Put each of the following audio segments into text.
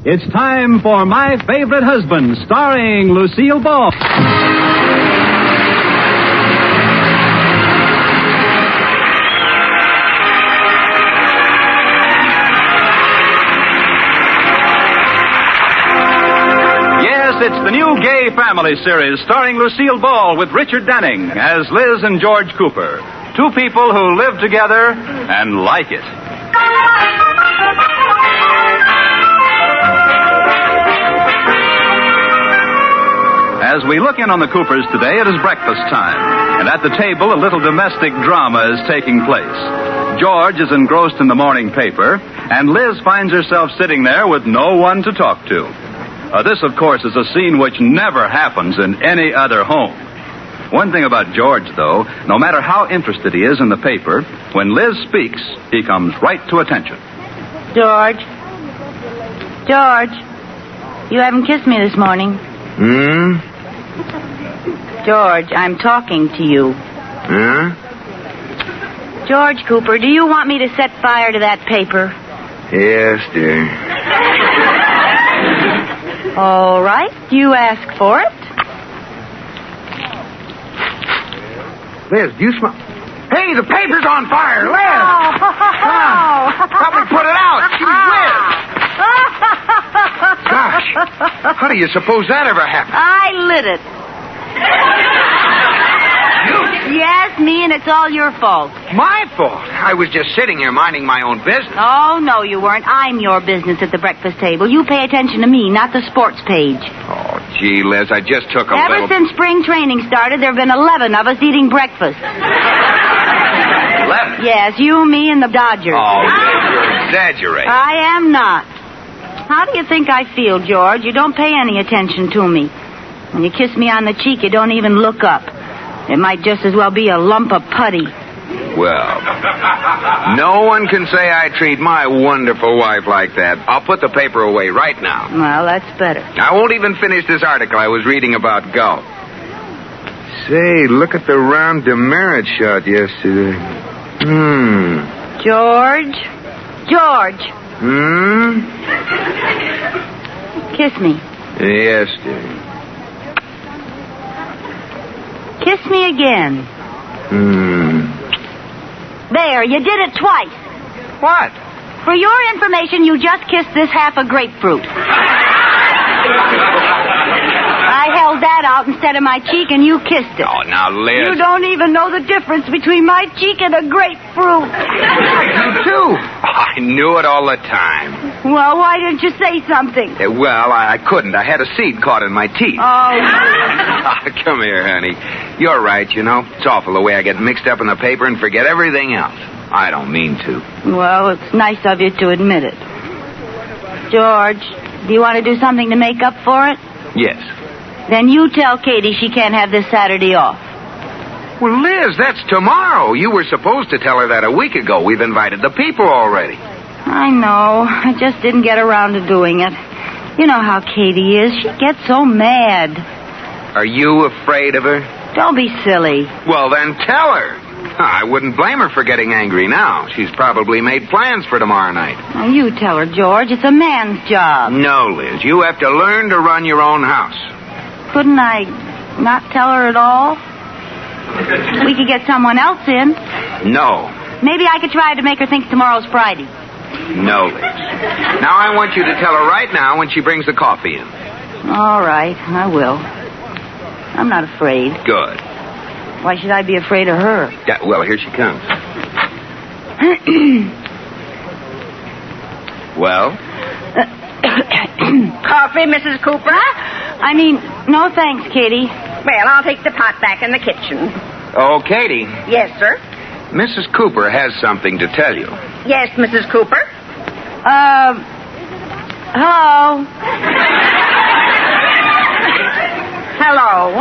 It's time for My Favorite Husband, starring Lucille Ball. It's the new Gay Family series starring Lucille Ball with Richard Denning as Liz and George Cooper. Two people who live together and like it. As we look in on the Coopers today, it is breakfast time. And at the table, a little domestic drama is taking place. George is engrossed in the morning paper, and Liz finds herself sitting there with no one to talk to. This, of course, is a scene which never happens in any other home. One thing about George, though, no matter how interested he is in the paper, when Liz speaks, he comes right to attention. George, you haven't kissed me this morning. George, I'm talking to you. George Cooper, do you want me to set fire to that paper? Yes, dear. All right, you ask for it. Liz, do you smell... Hey, the paper's on fire, Liz! Help me put it out! She's Liz! Gosh, how do you suppose that ever happened? I lit it. Yes, me, and it's all your fault. My fault? I was just sitting here minding my own business. Oh, no, you weren't. I'm your business at the breakfast table. You pay attention to me, not the sports page. Oh, gee, Liz, I just took a Ever since spring training started, there have been 11 of us eating breakfast. 11? Yes, you, me, and the Dodgers. Oh, you're exaggerating. I am not. How do you think I feel, George? You don't pay any attention to me. When you kiss me on the cheek, you don't even look up. It might just as well be a lump of putty. Well, no one can say I treat my wonderful wife like that. I'll put the paper away right now. Well, that's better. I won't even finish this article I was reading about golf. Say, look at the round demerit shot yesterday. George? Kiss me. Yes, dear. Kiss me again. There, you did it twice. What? For your information, you just kissed this half a grapefruit. I held that out instead of my cheek, and you kissed it. Oh, now, Liz. You don't even know the difference between my cheek and a grapefruit. You too. I knew it all the time. Well, why didn't you say something? Well, I couldn't. I had a seed caught in my teeth. Oh. Come here, honey. You're right, you know. It's awful the way I get mixed up in the paper and forget everything else. I don't mean to. Well, it's nice of you to admit it. George, do you want to do something to make up for it? Yes. Then you tell Katie she can't have this Saturday off. Well, Liz, that's tomorrow. You were supposed to tell her that a week ago. We've invited the people already. I know. I just didn't get around to doing it. You know how Katie is. She gets so mad. Are you afraid of her? Don't be silly. Well, then tell her. I wouldn't blame her for getting angry now. She's probably made plans for tomorrow night. Now, you tell her, George. It's a man's job. No, Liz. You have to learn to run your own house. Couldn't I not tell her at all? We could get someone else in. No. Maybe I could try to make her think tomorrow's Friday. No, Liz. Now I want you to tell her right now when she brings the coffee in. All right, I will. I'm not afraid. Good. Why should I be afraid of her? Yeah, well, here she comes. Well? Coffee, Mrs. Cooper? I mean, no thanks, Katie. Well, I'll take the pot back in the kitchen. Oh, Katie. Yes, sir? Mrs. Cooper has something to tell you. Yes, Mrs. Cooper? Hello? Hello?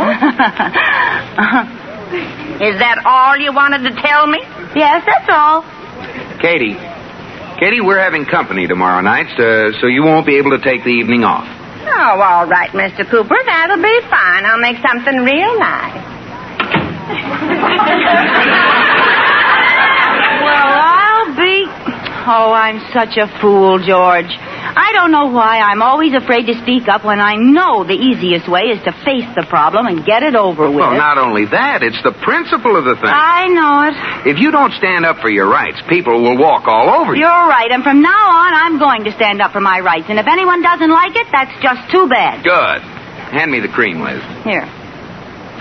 Is that all you wanted to tell me? Yes, that's all. Katie, we're having company tomorrow night, so you won't be able to take the evening off. Oh, all right, Mr. Cooper. That'll be fine. I'll make something real nice. Well, I'll be... Oh, I'm such a fool, George. I don't know why I'm always afraid to speak up when I know the easiest way is to face the problem and get it over with. Well, not only that, it's the principle of the thing. I know it. If you don't stand up for your rights, people will walk all over you. You're right, and from now on, I'm going to stand up for my rights. And if anyone doesn't like it, that's just too bad. Good. Hand me the cream, Liz. Here.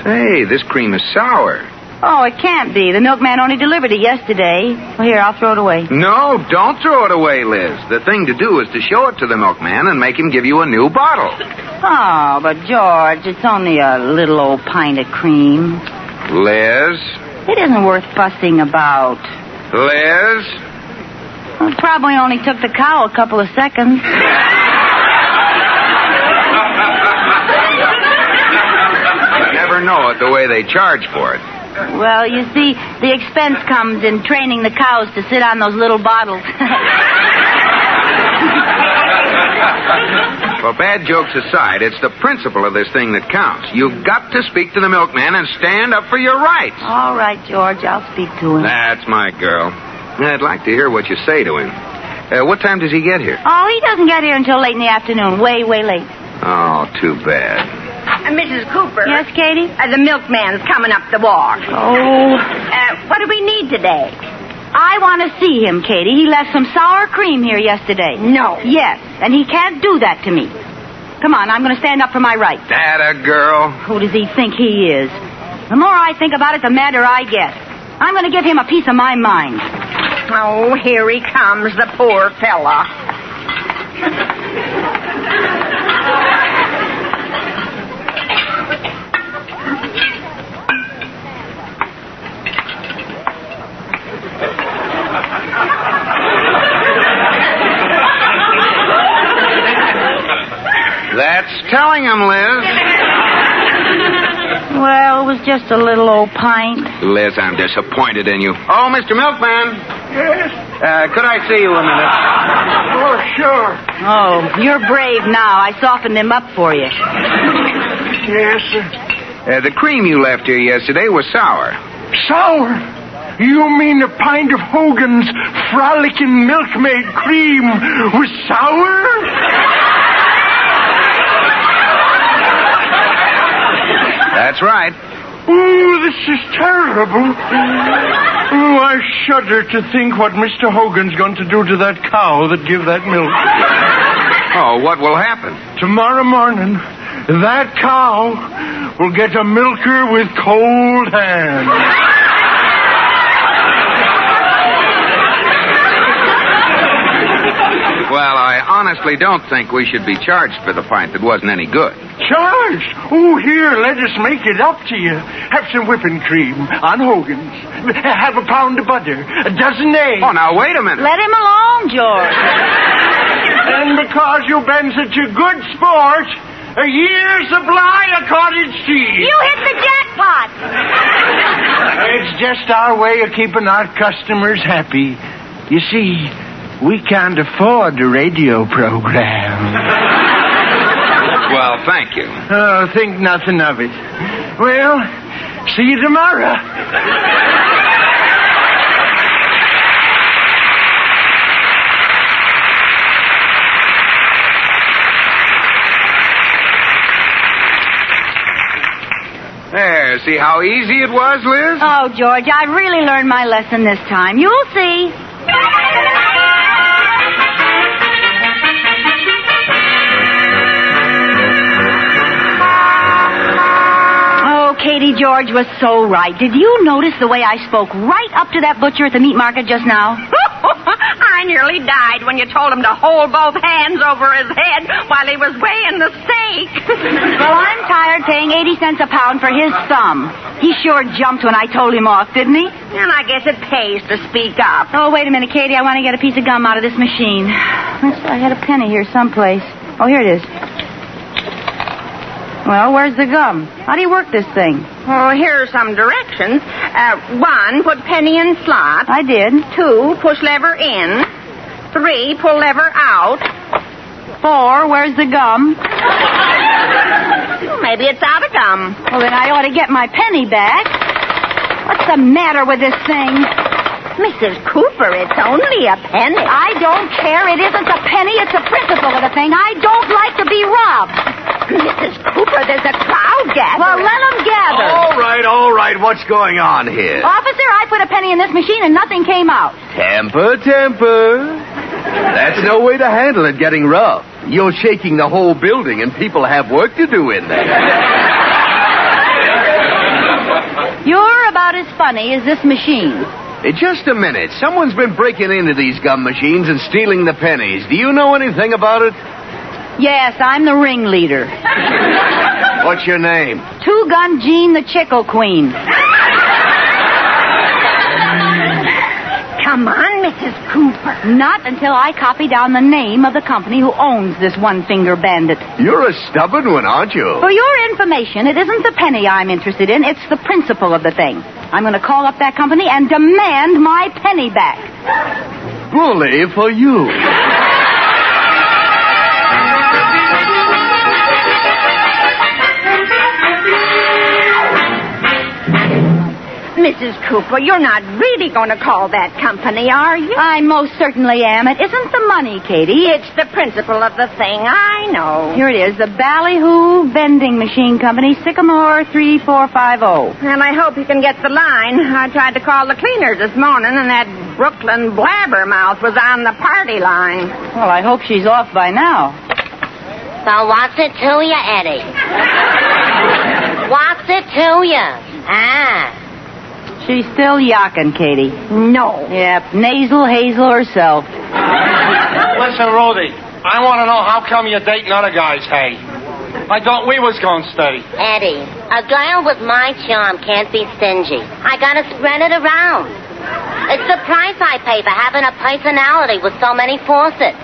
Hey, this cream is sour. Oh, it can't be. The milkman only delivered it yesterday. Well, here, I'll throw it away. No, don't throw it away, Liz. The thing to do is to show it to the milkman and make him give you a new bottle. Oh, but George, it's only a little old pint of cream. Liz? It isn't worth fussing about. Liz? Well, it probably only took the cow a couple of seconds. You never know it the way they charge for it. Well, you see, the expense comes in training the cows to sit on those little bottles. Well, bad jokes aside, it's the principle of this thing that counts. You've got to speak to the milkman and stand up for your rights. All right, George, I'll speak to him. That's my girl. I'd like to hear what you say to him. What time does he get here? Oh, he doesn't get here until late in the afternoon. Way, way late. Oh, too bad. Mrs. Cooper. Yes, Katie? The milkman's coming up the walk. Oh. What do we need today? I want to see him, Katie. He left some sour cream here yesterday. No. Yes, and he can't do that to me. Come on, I'm going to stand up for my rights. That a girl? Who does he think he is? The more I think about it, the madder I get. I'm going to give him a piece of my mind. Oh, here he comes, the poor fella. That's telling him, Liz. Well, it was just a little old pint. Liz, I'm disappointed in you. Oh, Mr. Milkman. Yes? Could I see you a minute? Oh, sure. Oh, you're brave now. I softened him up for you. Yes, sir. The cream you left here yesterday was sour. Sour? You mean a pint of Hogan's frolicking milkmaid cream was sour? That's right. Oh, this is terrible. Oh, I shudder to think what Mr. Hogan's going to do to that cow that give that milk. Oh, what will happen? Tomorrow morning, that cow will get a milker with cold hands. Well, I honestly don't think we should be charged for the pint that wasn't any good. Charged? Oh, here, let us make it up to you. Have some whipping cream on Hogan's. Have a pound of butter, a dozen eggs. Oh, now, wait a minute. Let him alone, George. And because you've been such a good sport, a year's supply of cottage cheese. You hit the jackpot. It's just our way of keeping our customers happy. You see, we can't afford a radio program. Well, thank you. Oh, think nothing of it. Well, see you tomorrow. There, see how easy it was, Liz? Oh, George, I really learned my lesson this time. You'll see. Katie, George was so right. Did you notice the way I spoke right up to that butcher at the meat market just now? I nearly died when you told him to hold both hands over his head while he was weighing the steak. Well, I'm tired paying 80 cents a pound for his thumb. He sure jumped when I told him off, didn't he? And I guess it pays to speak up. Oh, wait a minute, Katie. I want to get a piece of gum out of this machine. I had a penny here someplace. Oh, here it is. Well, where's the gum? How do you work this thing? Oh, here are some directions. 1, put penny in slot. I did. 2, push lever in. 3, pull lever out. 4, where's the gum? Maybe it's out of gum. Well, then I ought to get my penny back. What's the matter with this thing? Mrs. Cooper, it's only a penny. I don't care. It isn't a penny. It's the principle of the thing. I don't like to be robbed. Mrs. Cooper, there's a crowd gathering. Well, let them gather. All right. What's going on here? Officer, I put a penny in this machine and nothing came out. Temper. That's no way to handle it getting rough. You're shaking the whole building, and people have work to do in there. You're about as funny as this machine. Hey, just a minute. Someone's been breaking into these gum machines and stealing the pennies. Do you know anything about it? Yes, I'm the ringleader. What's your name? Two-Gun Jean the Chickle Queen. Come on, Mrs. Cooper. Not until I copy down the name of the company who owns this one-finger bandit. You're a stubborn one, aren't you? For your information, it isn't the penny I'm interested in. It's the principle of the thing. I'm going to call up that company and demand my penny back. Bully for you. Mrs. Cooper, you're not really going to call that company, are you? I most certainly am. It isn't the money, Katie. It's the principle of the thing. I know. Here it is, the Ballyhoo Vending Machine Company, Sycamore 3450. And I hope you can get the line. I tried to call the cleaners this morning, and that Brooklyn blabbermouth was on the party line. Well, I hope she's off by now. So what's it to you, Eddie? What's it to you? Ah. She's still yakking, Katie. No. Yep, nasal Hazel herself. Listen, Rudy, I want to know how come you're dating other guys, hey? I thought we was going steady. Eddie, a girl with my charm can't be stingy. I gotta spread it around. It's the price I pay for having a personality with so many faucets.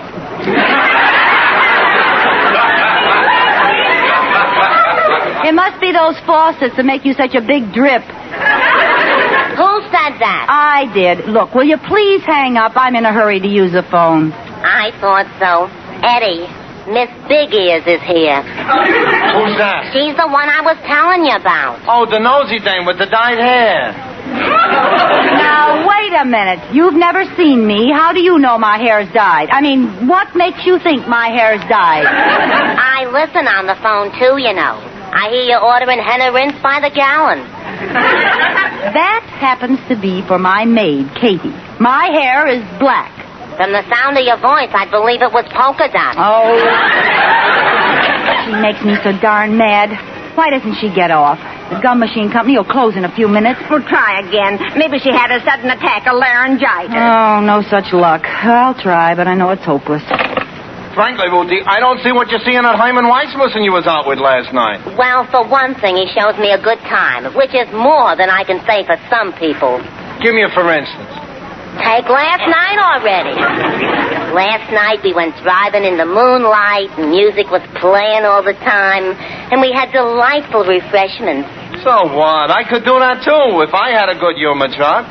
It must be those faucets that make you such a big drip. Who said that? I did. Look, will you please hang up? I'm in a hurry to use the phone. I thought so. Eddie, Miss Big Ears is here. Who's that? She's the one I was telling you about. Oh, the nosy dame with the dyed hair. Now, wait a minute. You've never seen me. How do you know my hair's dyed? I mean, what makes you think my hair's dyed? I listen on the phone, too, you know. I hear you ordering henna rinse by the gallon. That happens to be for my maid, Katie. My hair is black. From the sound of your voice, I believe it was polka dot. Oh. She makes me so darn mad. Why doesn't she get off? The gum machine company will close in a few minutes. Well, try again. Maybe she had a sudden attack of laryngitis. Oh, no such luck. I'll try, but I know it's hopeless. Frankly, Rudy, I don't see what you're seeing at Hyman Weissmussen you was out with last night. Well, for one thing, he shows me a good time, which is more than I can say for some people. Give me a for instance. Take last night already. Last night we went driving in the moonlight, and music was playing all the time, and we had delightful refreshments. So what? I could do that, too, if I had a good humor truck.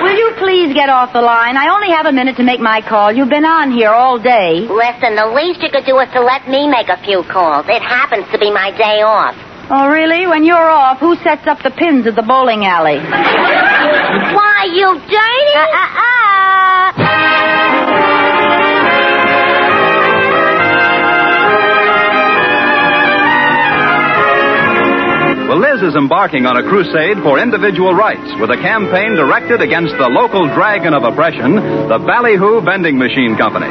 Will you please get off the line? I only have a minute to make my call. You've been on here all day. Listen, the least you could do is to let me make a few calls. It happens to be my day off. Oh, really? When you're off, who sets up the pins at the bowling alley? Why, you dirty... Well, Liz is embarking on a crusade for individual rights with a campaign directed against the local dragon of oppression, the Ballyhoo Vending Machine Company.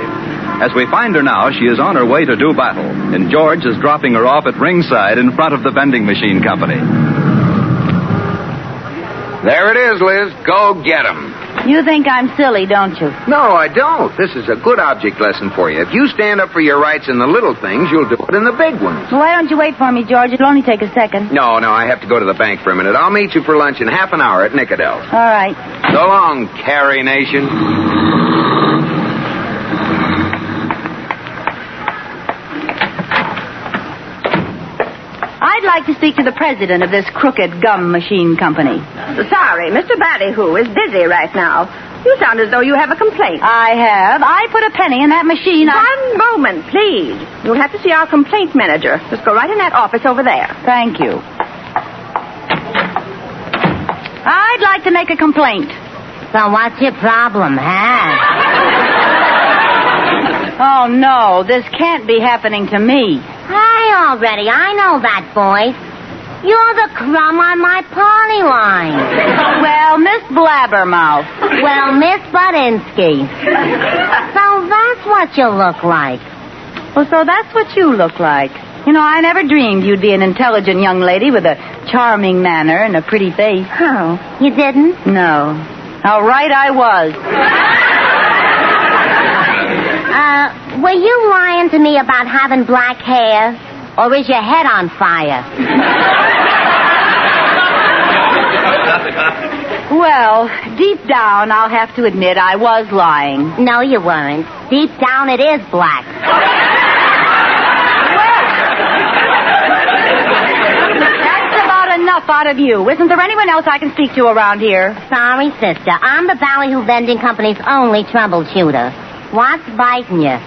As we find her now, she is on her way to do battle, and George is dropping her off at ringside in front of the Vending Machine Company. There it is, Liz. Go get 'em. You think I'm silly, don't you? No, I don't. This is a good object lesson for you. If you stand up for your rights in the little things, you'll do it in the big ones. Well, why don't you wait for me, George? It'll only take a second. No, I have to go to the bank for a minute. I'll meet you for lunch in half an hour at Nicodell's. All right. So long, Carrie Nation. I'd like to speak to the president of this crooked gum machine company. Sorry, Mr. Ballyhoo is busy right now. You sound as though you have a complaint. I have. I put a penny in that machine. One moment, please. You'll have to see our complaint manager. Just go right in that office over there. Thank you. I'd like to make a complaint. So what's your problem, huh? Oh, no, this can't be happening to me. Hey, already, I know that voice. You're the crumb on my party line. Well, Miss Blabbermouth. Well, Miss Budinsky. So that's what you look like. Well, so that's what you look like. You know, I never dreamed you'd be an intelligent young lady with a charming manner and a pretty face. Oh, you didn't? No. How right I was. Were you lying to me about having black hair? Or is your head on fire? Well, deep down, I'll have to admit I was lying. No, you weren't. Deep down, it is black. That's about enough out of you. Isn't there anyone else I can speak to around here? Sorry, sister. I'm the Ballyhoo Vending Company's only troubleshooter. What's biting you?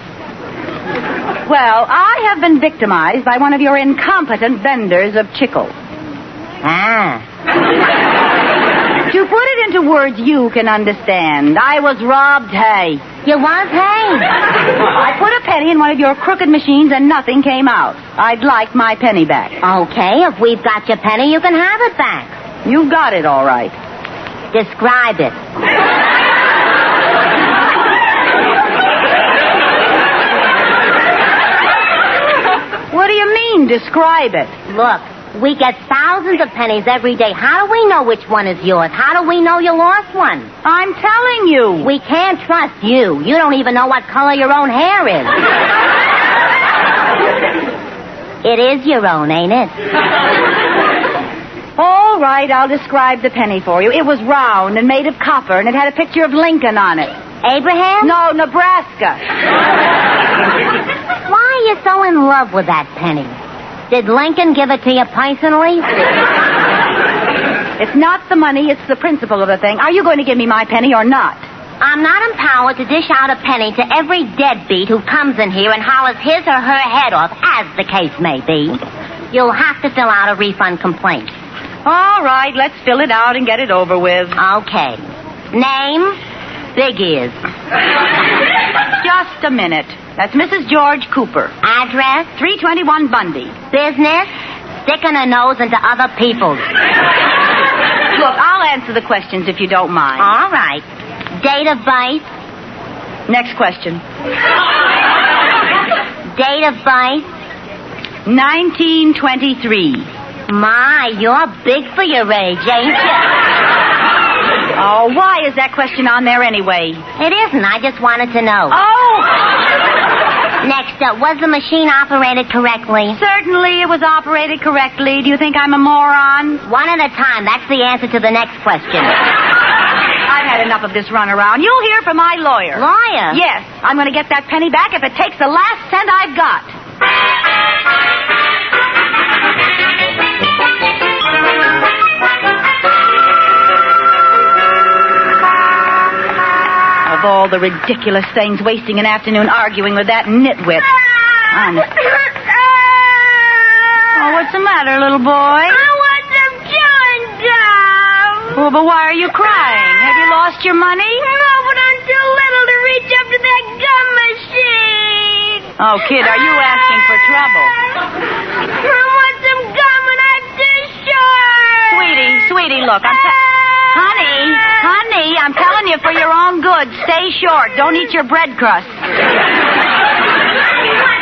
Well, I have been victimized by one of your incompetent vendors of chicle. Ah. To put it into words you can understand, I was robbed, hey. You was, hey? I put a penny in one of your crooked machines and nothing came out. I'd like my penny back. Okay, if we've got your penny, you can have it back. You've got it, all right. Describe it. What do you mean, describe it? Look, we get thousands of pennies every day. How do we know which one is yours? How do we know you lost one? I'm telling you. We can't trust you. You don't even know what color your own hair is. It is your own, ain't it? All right, I'll describe the penny for you. It was round and made of copper, and it had a picture of Lincoln on it. Abraham? No, Nebraska. Why are you so in love with that penny? Did Lincoln give it to you personally? It's not the money, it's the principle of the thing. Are you going to give me my penny or not? I'm not empowered to dish out a penny to every deadbeat who comes in here and hollers his or her head off, as the case may be. You'll have to fill out a refund complaint. All right, let's fill it out and get it over with. Okay. Name? Big ears. Just a minute. That's Mrs. George Cooper. Address? 321 Bundy. Business? Sticking her nose into other people's. Look, I'll answer the questions if you don't mind. All right. Date of birth? Next question. Date of birth? 1923. My, you're big for your age, ain't you? Oh, why is that question on there anyway? It isn't. I just wanted to know. Oh! Next up, was the machine operated correctly? Certainly it was operated correctly. Do you think I'm a moron? One at a time. That's the answer to the next question. I've had enough of this runaround. You'll hear from my lawyer. Lawyer? Yes. I'm going to get that penny back if it takes the last cent I've got. Of all the ridiculous things, wasting an afternoon arguing with that nitwit. Oh, what's the matter, little boy? I want some chewing gum. Oh, but why are you crying? Have you lost your money? No, but I'm too little to reach up to that gum machine. Oh, kid, are you asking for trouble? I want some gum and I'm too short. Sweetie, look, Honey, I'm telling you for your own good, stay short. Don't eat your bread crust. What's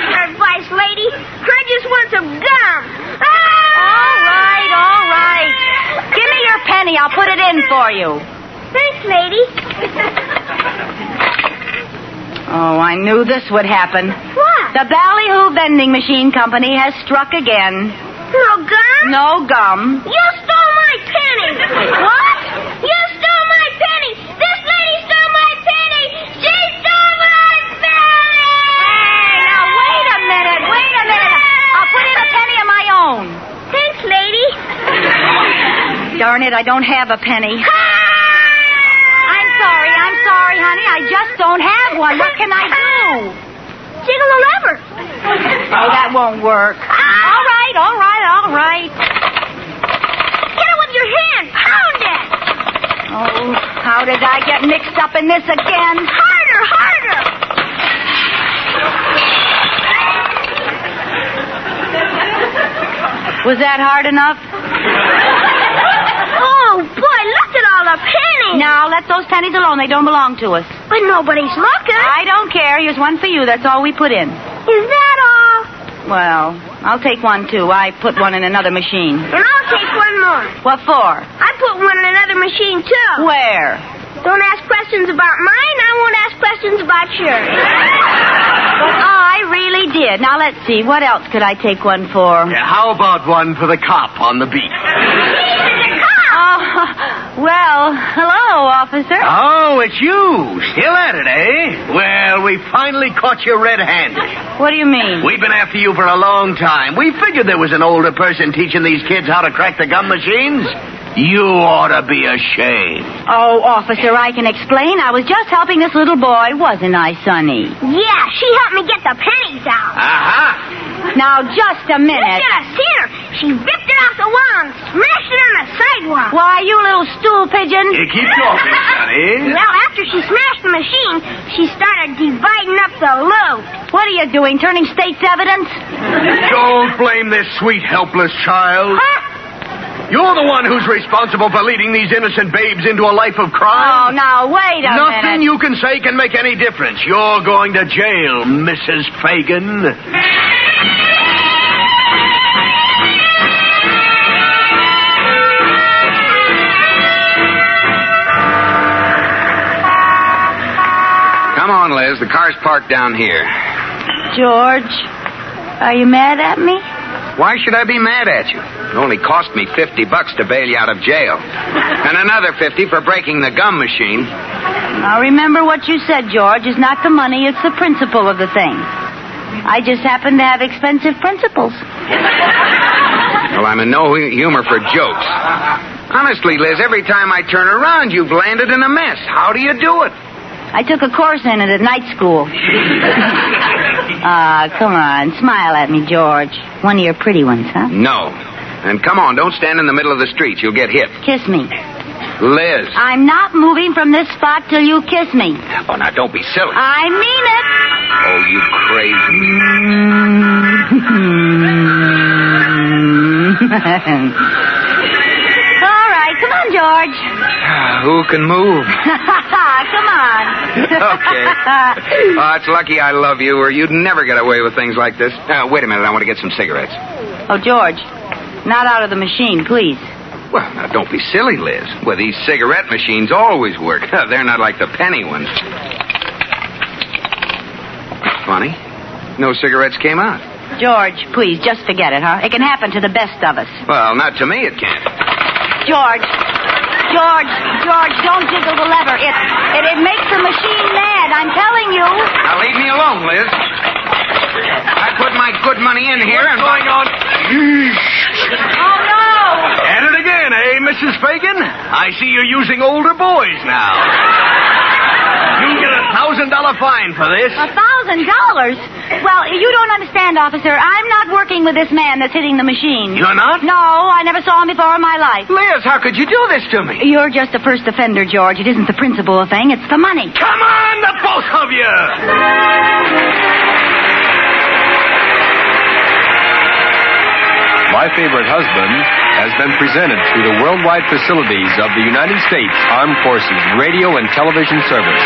your advice, lady? I just want some gum. All right. Give me your penny. I'll put it in for you. Thanks, lady. Oh, I knew this would happen. What? The Ballyhoo Vending Machine Company has struck again. No gum? No gum. You stole my penny. What? You stole my penny. This lady stole my penny. She stole my penny. Hey, now wait a minute. I'll put in a penny of my own. Thanks, lady. Darn it, I don't have a penny. I'm sorry, honey. I just don't have one. What can I do? Jiggle the lever. Oh, that won't work. All right. Hit it with your hand. Pound it. Oh, how did I get mixed up in this again? Harder, harder. Was that hard enough? Oh, boy, look at all the pennies. Now, let those pennies alone. They don't belong to us. But nobody's looking. I don't care. Here's one for you. That's all we put in. Is that all? Well, I'll take one, too. I put one in another machine. And I'll take one more. What for? I put one in another machine, too. Where? Don't ask questions about mine. I won't ask questions about yours. But I really did. Now, let's see. What else could I take one for? Yeah, how about one for the cop on the beat? Well, hello, officer. Oh, it's you. Still at it, eh? Well, we finally caught you red-handed. What do you mean? We've been after you for a long time. We figured there was an older person teaching these kids how to crack the gum machines. You ought to be ashamed. Oh, officer, I can explain. I was just helping this little boy, wasn't I, Sonny? Yeah, she helped me get the pennies out. Uh-huh. Now, just a minute. Yes, here. She ripped it off the wall and smashed it on the sidewalk. Why, you little stool pigeon. You keep talking, Sonny. Well, after she smashed the machine, she started dividing up the loot. What are you doing, turning state's evidence? Don't blame this sweet, helpless child. Huh? You're the one who's responsible for leading these innocent babes into a life of Oh, crime. now, wait a Nothing minute. you can say can make any difference. You're going to jail, Mrs. Fagan. Come on, Liz. The car's parked down here. George, are you mad at me? Why should I be mad at you? It only cost me $50 to bail you out of jail. And another 50 for breaking the gum machine. Now, remember what you said, George. It's not the money, it's the principle of the thing. I just happen to have expensive principles. Well, I'm in no humor for jokes. Honestly, Liz, every time I turn around, you've landed in a mess. How do you do it? I took a course in it at night school. Come on. Smile at me, George. One of your pretty ones, huh? No. And come on, don't stand in the middle of the street. You'll get hit. Kiss me. Liz. I'm not moving from this spot till you kiss me. Oh, now don't be silly. I mean it. Oh, you crazy. All right. Come on, George. Who can move? Come on. Okay. Oh, it's lucky I love you, or you'd never get away with things like this. Wait a minute. I want to get some cigarettes. Oh, George. Not out of the machine, please. Well, now, don't be silly, Liz. Well, these cigarette machines always work. They're not like the penny ones. Funny. No cigarettes came out. George, please, just forget it, huh? It can happen to the best of us. Well, not to me, it can't. George, don't jiggle the lever. It makes the machine mad, I'm telling you. Now, leave me alone, Liz. I put my good money in here and... What's going on? Oh, no. At it again, eh, Mrs. Fagan? I see you're using older boys now. You'll get a $1,000 fine for this. $1,000? Well, you don't understand, officer. I'm not working with this man that's hitting the machine. You're not? No, I never saw him before in my life. Liz, how could you do this to me? You're just a first offender, George. It isn't the principal thing, it's the money. Come on, the both of you! My Favorite Husband has been presented through the worldwide facilities of the United States Armed Forces Radio and Television Service.